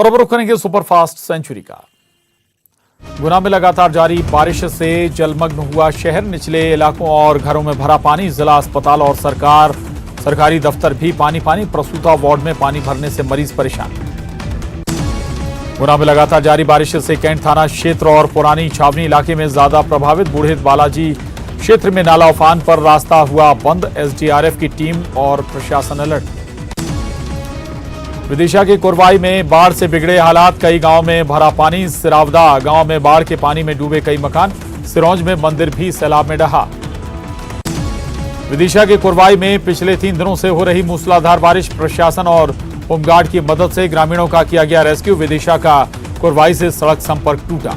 और अब रुख करेंगे सुपरफास्ट सेंचुरी का। गुना में लगातार जारी बारिश से जलमग्न हुआ शहर, निचले इलाकों और घरों में भरा पानी। जिला अस्पताल और सरकारी दफ्तर भी पानी पानी। प्रसूता वार्ड में पानी भरने से मरीज परेशान। गुना में लगातार जारी बारिश से कैंट थाना क्षेत्र और पुरानी छावनी इलाके में ज्यादा प्रभावित। बूढ़े बालाजी क्षेत्र में नाला उफान पर, रास्ता हुआ बंद। एसडीआरएफ की टीम और प्रशासन अलर्ट। विदिशा के कुरवाई में बाढ़ से बिगड़े हालात, कई गांव में भरा पानी। सिरावदा गांव में बाढ़ के पानी में डूबे कई मकान। सिरौंज में मंदिर भी सैलाब में ढहा। विदिशा के कुरवाई में पिछले 3 दिनों से हो रही मूसलाधार बारिश, प्रशासन और होमगार्ड की मदद से ग्रामीणों का किया गया रेस्क्यू। विदिशा का कुरवाई से सड़क संपर्क टूटा।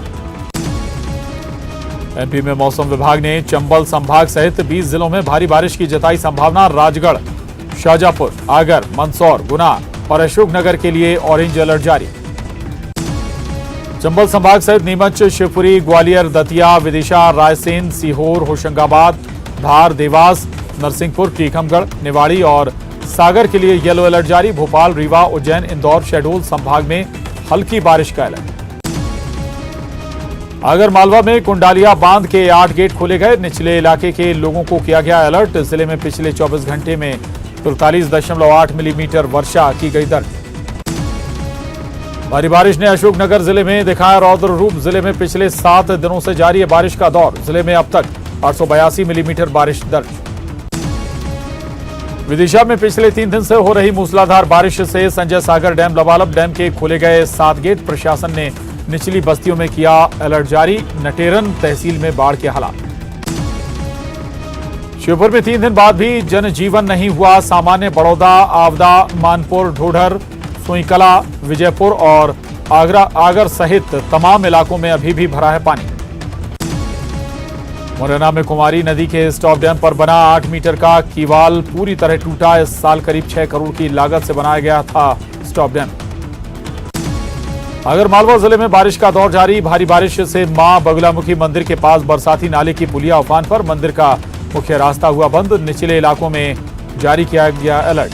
एमपी में मौसम विभाग ने चंबल संभाग सहित 20 जिलों में भारी बारिश की जताई संभावना। राजगढ़, शाजापुर, आगर, मंदसौर, गुना और अशोकनगर के लिए ऑरेंज अलर्ट जारी। चंबल संभाग सहित नीमच, शिवपुरी, ग्वालियर, दतिया, विदिशा, रायसेन, सीहोर, होशंगाबाद, धार, देवास, नरसिंहपुर, टीकमगढ़, निवाड़ी और सागर के लिए येलो अलर्ट जारी। भोपाल, रीवा, उज्जैन, इंदौर, शहडोल संभाग में हल्की बारिश का अलर्ट। आगर मालवा में कुंडालिया बांध के 8 गेट खोले गए। निचले इलाके के लोगों को किया गया अलर्ट। जिले में पिछले 24 घंटे में 43.8 मिलीमीटर वर्षा की गई दर्ज। भारी बारिश ने अशोकनगर जिले में दिखाया रौद्र रूप। जिले में पिछले 7 दिनों से जारी है बारिश का दौर। जिले में अब तक 882 मिलीमीटर बारिश दर्ज। विदिशा में पिछले 3 दिन से हो रही मूसलाधार बारिश से संजय सागर डैम, लबालब डैम के खोले गए 7 गेट। प्रशासन ने निचली बस्तियों में किया अलर्ट जारी। नटेरन तहसील में बाढ़ के हालात। श्योपुर में 3 दिन बाद भी जनजीवन नहीं हुआ सामान्य। बड़ौदा, आवदा, मानपुर, ढोढर, सोईकला, विजयपुर और आगर सहित तमाम इलाकों में अभी भी भरा है पानी। मुरैना में कुमारी नदी के स्टॉप डैम पर बना 8 मीटर का कीवाल पूरी तरह टूटा। इस साल करीब 6 करोड़ की लागत से बनाया गया था स्टॉप डैम। आगर मालवा जिले में बारिश का दौर जारी। भारी बारिश से मां बगुलामुखी मंदिर के पास बरसाती नाले की पुलिया उफान पर, मंदिर का मुख्य रास्ता हुआ बंद। निचले इलाकों में जारी किया गया अलर्ट।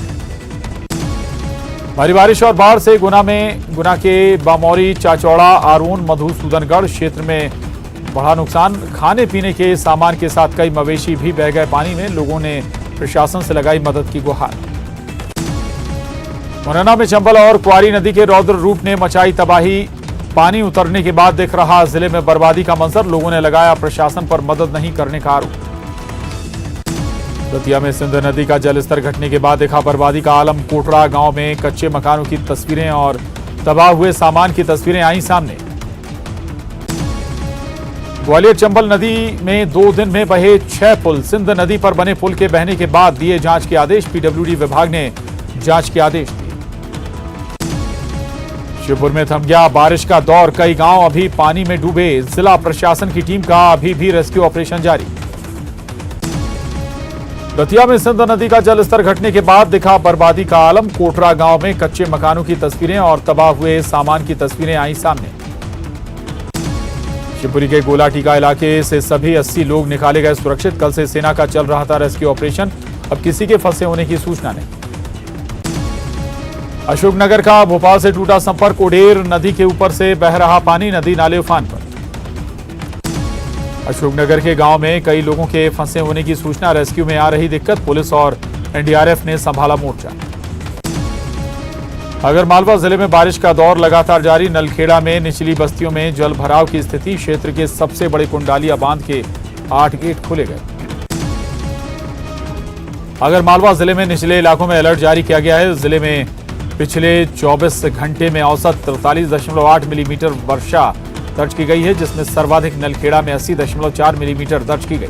भारी बारिश और बाढ़ से गुना के बामौरी, चाचौड़ा, आरोन, मधुसूदनगढ़ क्षेत्र में बड़ा नुकसान। खाने पीने के सामान के साथ कई मवेशी भी बह गए पानी में। लोगों ने प्रशासन से लगाई मदद की गुहार। मुरैना में चंबल और क्वारी नदी के रौद्र रूप ने मचाई तबाही। पानी उतरने के बाद दिख रहा जिले में बर्बादी का मंजर। लोगों ने लगाया प्रशासन पर मदद नहीं करने का आरोप। दतिया में सिंध नदी का जलस्तर घटने के बाद दिखा बर्बादी का आलम। कोटड़ा गांव में कच्चे मकानों की तस्वीरें और तबाह हुए सामान की तस्वीरें आई सामने। ग्वालियर चंबल नदी में 2 दिन में बहे 6 पुल। सिंध नदी पर बने पुल के बहने के बाद दिए जांच के आदेश। पीडब्ल्यूडी विभाग ने जांच के आदेश दिए। शिवपुर में थम गया बारिश का दौर, कई गांव अभी पानी में डूबे। जिला प्रशासन की टीम का अभी भी रेस्क्यू ऑपरेशन जारी। दतिया में सिंध नदी का जलस्तर घटने के बाद दिखा बर्बादी का आलम। कोटरा गांव में कच्चे मकानों की तस्वीरें और तबाह हुए सामान की तस्वीरें आई सामने। शिवपुरी के गोला टीका इलाके से सभी 80 लोग निकाले गए सुरक्षित। कल से सेना का चल रहा था रेस्क्यू ऑपरेशन। अब किसी के फंसे होने की सूचना नहीं। अशोकनगर का भोपाल से टूटा संपर्क। उडेर नदी के ऊपर से बह रहा पानी, नदी नाले उफान पर। अशोकनगर के गांव में कई लोगों के फंसे होने की सूचना। रेस्क्यू में आ रही दिक्कत, पुलिस और एनडीआरएफ ने संभाला मोर्चा। आगर मालवा जिले में बारिश का दौर लगातार जारी। नलखेड़ा में निचली बस्तियों में जल भराव की स्थिति। क्षेत्र के सबसे बड़े कुंडालिया बांध के 8 गेट खोले गए। आगर मालवा जिले में निचले इलाकों में अलर्ट जारी किया गया है। जिले में पिछले 24 घंटे में औसत 43.8 मिलीमीटर वर्षा दर्ज की गई है, जिसमें सर्वाधिक नलखेड़ा में 80.4 मिलीमीटर दर्ज की गई।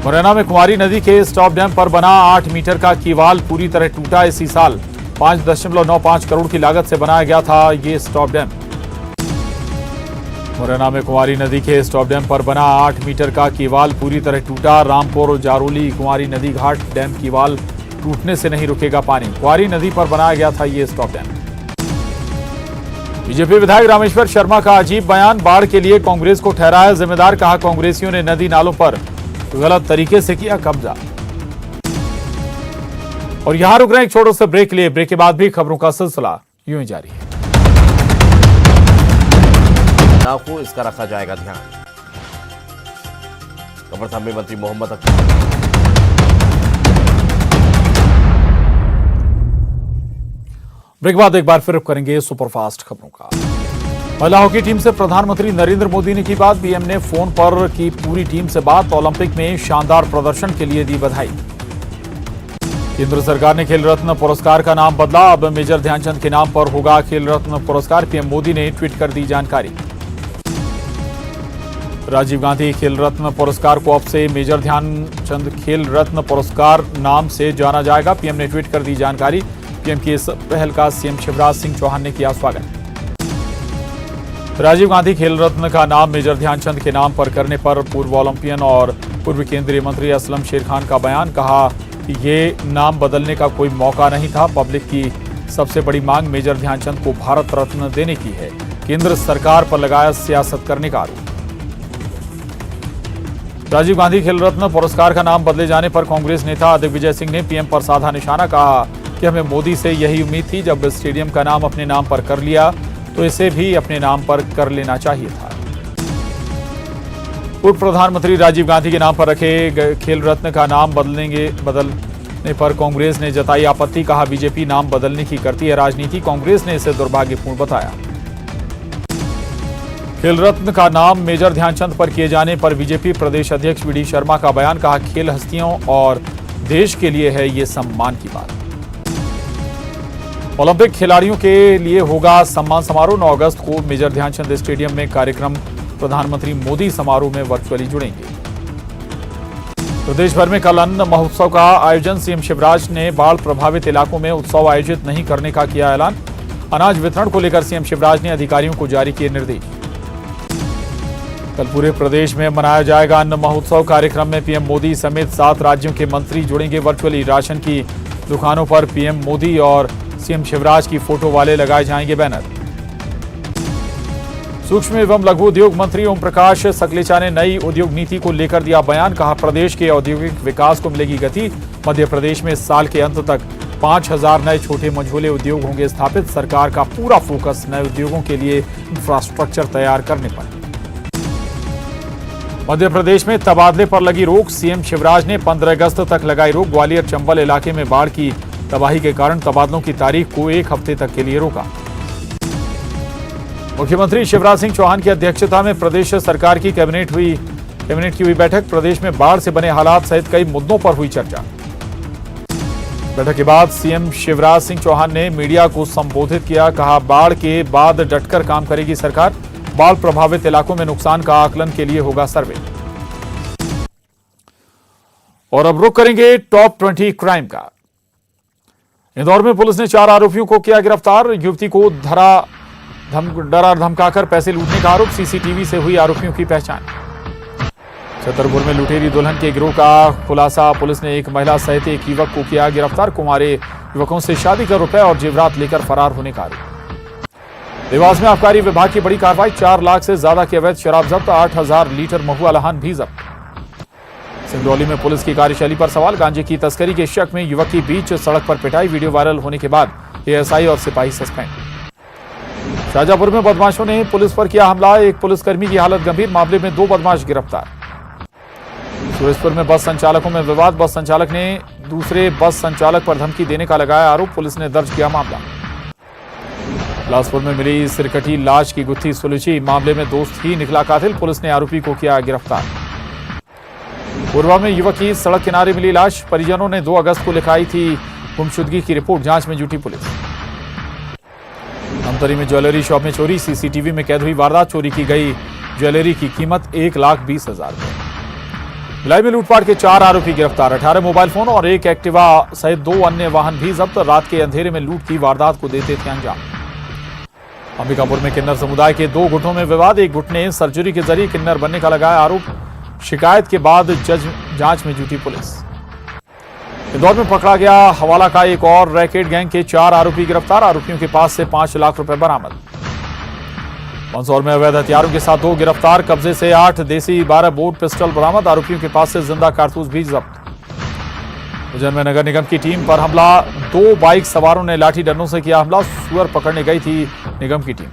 मुरैना में कुमारी नदी के स्टॉप डैम पर बना 8 मीटर का कीवाल पूरी तरह टूटा। इसी साल 5.95 करोड़ की लागत से बनाया गया था ये स्टॉप डैम। मुरैना में कुमारी नदी के स्टॉप डैम पर बना 8 मीटर का कीवाल पूरी तरह टूटा। रामपुर, जारोली, कुमारी नदी घाट डैम कीवाल टूटने से नहीं रुकेगा पानी। कुमारी नदी पर बनाया गया था ये स्टॉप डैम। बीजेपी विधायक रामेश्वर शर्मा का अजीब बयान। बाढ़ के लिए कांग्रेस को ठहराया जिम्मेदार। कहा कांग्रेसियों ने नदी नालों पर गलत तरीके से किया कब्जा। और यहां रुक रहे हैं एक छोटे से ब्रेक लिए। ब्रेक के बाद भी खबरों का सिलसिला यूं ही जारी है। को इसका रखा जाएगा ध्यान। कबरस्थान में मंत्री मोहम्मद अख्तर। ब्रेक बाद एक बार फिर करेंगे सुपरफास्ट खबरों का। महिला हॉकी टीम से प्रधानमंत्री नरेंद्र मोदी ने की बात। पीएम ने फोन पर की पूरी टीम से बात। ओलंपिक में शानदार प्रदर्शन के लिए दी बधाई। केंद्र सरकार ने खेल रत्न पुरस्कार का नाम बदला। अब मेजर ध्यानचंद के नाम पर होगा खेल रत्न पुरस्कार। पीएम मोदी ने ट्वीट कर दी जानकारी। राजीव गांधी खेल रत्न पुरस्कार को अब से मेजर ध्यानचंद खेल रत्न पुरस्कार नाम से जाना जाएगा। पीएम ने ट्वीट कर दी जानकारी। पीएम की इस पहल का सीएम शिवराज सिंह चौहान ने किया स्वागत। राजीव गांधी खेल रत्न का नाम मेजर ध्यानचंद के नाम पर करने पर पूर्व ओलंपियन और पूर्व केंद्रीय मंत्री असलम शेर खान का बयान। कहा कि ये नाम बदलने का कोई मौका नहीं था। पब्लिक की सबसे बड़ी मांग मेजर ध्यानचंद को भारत रत्न देने की है। केंद्र सरकार पर लगाया सियासत करने का आरोप। राजीव गांधी खेल रत्न पुरस्कार का नाम बदले जाने पर कांग्रेस नेता दिग्विजय सिंह ने पीएम पर साधा निशाना। कहा कि हमें मोदी से यही उम्मीद थी। जब स्टेडियम का नाम अपने नाम पर कर लिया तो इसे भी अपने नाम पर कर लेना चाहिए था। पूर्व प्रधानमंत्री राजीव गांधी के नाम पर रखे खेल रत्न का नाम बदलने पर कांग्रेस ने जताई आपत्ति। कहा बीजेपी नाम बदलने की करती है राजनीति। कांग्रेस ने इसे दुर्भाग्यपूर्ण बताया। खेल रत्न का नाम मेजर ध्यानचंद पर किए जाने पर बीजेपी प्रदेश अध्यक्ष वी.डी. शर्मा का बयान। कहा खेल हस्तियों और देश के लिए है ये सम्मान की बात। ओलंपिक खिलाड़ियों के लिए होगा सम्मान समारोह। 9 अगस्त को मेजर ध्यानचंद स्टेडियम में कार्यक्रम। प्रधानमंत्री मोदी समारोह में वर्चुअली जुड़ेंगे। प्रदेश भर में कल अन्न महोत्सव का आयोजन। सीएम शिवराज ने बाढ़ प्रभावित इलाकों में उत्सव आयोजित नहीं करने का किया ऐलान। अनाज वितरण को लेकर सीएम शिवराज ने अधिकारियों को जारी किए निर्देश। कल पूरे प्रदेश में मनाया जाएगा अन्न महोत्सव। कार्यक्रम में पीएम मोदी समेत 7 राज्यों के मंत्री जुड़ेंगे वर्चुअली। राशन की दुकानों पर पीएम मोदी और सीएम शिवराज की फोटो वाले लगाए जाएंगे बैनर। सूक्ष्म एवं लघु उद्योग मंत्री ओम प्रकाश सकलेचा ने नई उद्योग नीति को लेकर दिया बयान। कहा प्रदेश के औद्योगिक विकास को मिलेगी गति। मध्य प्रदेश में साल के अंत तक 5000 नए छोटे मझोले उद्योग होंगे स्थापित। सरकार का पूरा फोकस नए उद्योगों के लिए इंफ्रास्ट्रक्चर तैयार करने पर। मध्य प्रदेश में तबादले पर लगी रोक। सीएम शिवराज ने 15 अगस्त तक लगाई रोक। ग्वालियर चंबल इलाके में बाढ़ की तबाही के कारण तबादलों की तारीख को 1 हफ्ते तक के लिए रोका। मुख्यमंत्री शिवराज सिंह चौहान की अध्यक्षता में प्रदेश सरकार की कैबिनेट की हुई बैठक। प्रदेश में बाढ़ से बने हालात सहित कई मुद्दों पर हुई चर्चा। बैठक के बाद सीएम शिवराज सिंह चौहान ने मीडिया को संबोधित किया। कहा बाढ़ के बाद डटकर काम करेगी सरकार। बाढ़ प्रभावित इलाकों में नुकसान का आकलन के लिए होगा सर्वे। और अब रुख करेंगे टॉप 20 क्राइम का। इंदौर में पुलिस ने 4 आरोपियों को किया गिरफ्तार। युवती को डरा धमकाकर पैसे लूटने का आरोप। सीसीटीवी से हुई आरोपियों की पहचान। छतरपुर में लुटेरी दुल्हन के गिरोह का खुलासा। पुलिस ने एक महिला सहित एक युवक को किया गिरफ्तार। कुंवारे युवकों से शादी कर रुपए और जेवरात लेकर फरार होने का आरोप। देवास में आबकारी विभाग की बड़ी कार्रवाई। 4 लाख से ज्यादा की अवैध शराब जब्त। 8000 लीटर महुआ लहान भी जब्त। सिंगरौली में पुलिस की कार्यशैली पर सवाल। गांजे की तस्करी के शक में युवक की बीच सड़क पर पिटाई। वीडियो वायरल होने के बाद एएसआई और सिपाही सस्पेंड। शाहजहांपुर में बदमाशों ने पुलिस पर किया हमला। एक पुलिसकर्मी की हालत गंभीर। मामले में 2 बदमाश गिरफ्तार। सूरजपुर में बस संचालकों में विवाद। बस संचालक ने दूसरे बस संचालक पर धमकी देने का लगाया आरोप। पुलिस ने दर्ज किया मामला। बिलासपुर में मिली सिरकटी लाश की गुत्थी सुलझी। मामले में दोस्त ही निकला कातिल। पुलिस ने आरोपी को किया गिरफ्तार। कोरबा में युवक की सड़क किनारे मिली लाश। परिजनों ने 2 अगस्त को लिखाई थी गुमशुदगी की रिपोर्ट। जांच में जुटी पुलिस। धमतरी में ज्वेलरी शॉप में चोरी। सीसीटीवी में कैद हुई वारदात। चोरी की गई ज्वेलरी की कीमत 1,20,000 रुपए। भिलाई में लूटपाट के 4 आरोपी गिरफ्तार। 18 मोबाइल फोन और 1 एक्टिवा सहित 2 अन्य वाहन भी जब्त। रात के अंधेरे में लूट की वारदात को देते थे अंजाम। अंबिकापुर में किन्नर समुदाय के 2 गुटों में विवाद। एक गुट ने सर्जरी के जरिए किन्नर बनने का लगाया आरोप। शिकायत के बाद जांच में जुटी पुलिस। इंदौर में पकड़ा गया हवाला का एक और रैकेट गैंग के 4 आरोपी गिरफ्तार। आरोपियों के पास से 5 लाख रुपए बरामद। मंदसौर में अवैध हथियारों के साथ 2 गिरफ्तार। कब्जे से 8 देसी 12 बोर पिस्टल बरामद। आरोपियों के पास से जिंदा कारतूस भी जब्त। उज्जैन में नगर निगम की टीम पर हमला, 2 बाइक सवारों ने लाठी डंडों से किया हमला। सुअर पकड़ने गई थी निगम की टीम।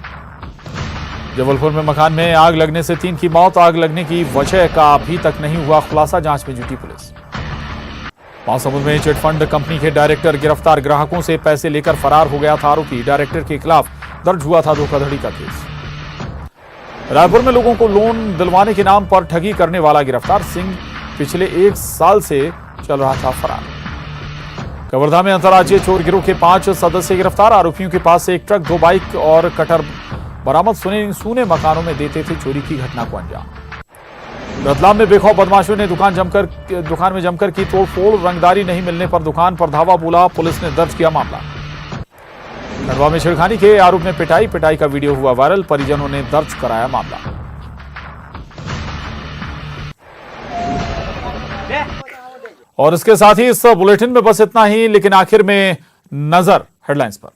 जबलपुर में मकान में आग लगने से 3 की मौत। आग लगने की वजह का अभी तक नहीं हुआ खुलासा, जांच में जुटी पुलिस। महासमुंद में चिटफंड कंपनी के डायरेक्टर गिरफ्तार, ग्राहकों से पैसे लेकर फरार हो गया था आरोपी। डायरेक्टर के खिलाफ दर्ज हुआ था धोखाधड़ी का केस। रायपुर में लोगों को लोन दिलवाने के नाम पर ठगी करने वाला गिरफ्तार, सिंह पिछले 1 साल से चल रहा था फरार। कवर्धा में अंतर्राज्यीय चोर गिरोह के 5 सदस्य गिरफ्तार, आरोपियों के पास से 1 ट्रक, 2 बाइक और कटर बरामद। सूने मकानों में देते थे चोरी की घटना को अंजाम। रतलाम में बेखौफ बदमाशों ने दुकान में जमकर की तोड़फोड़, रंगदारी नहीं मिलने पर दुकान पर धावा बोला, पुलिस ने दर्ज किया मामला। खंडवा में छेड़खानी के आरोप में पिटाई का वीडियो हुआ वायरल, परिजनों ने दर्ज कराया मामला। और इसके साथ ही इस बुलेटिन में बस इतना ही, लेकिन आखिर में नजर हेडलाइंस पर।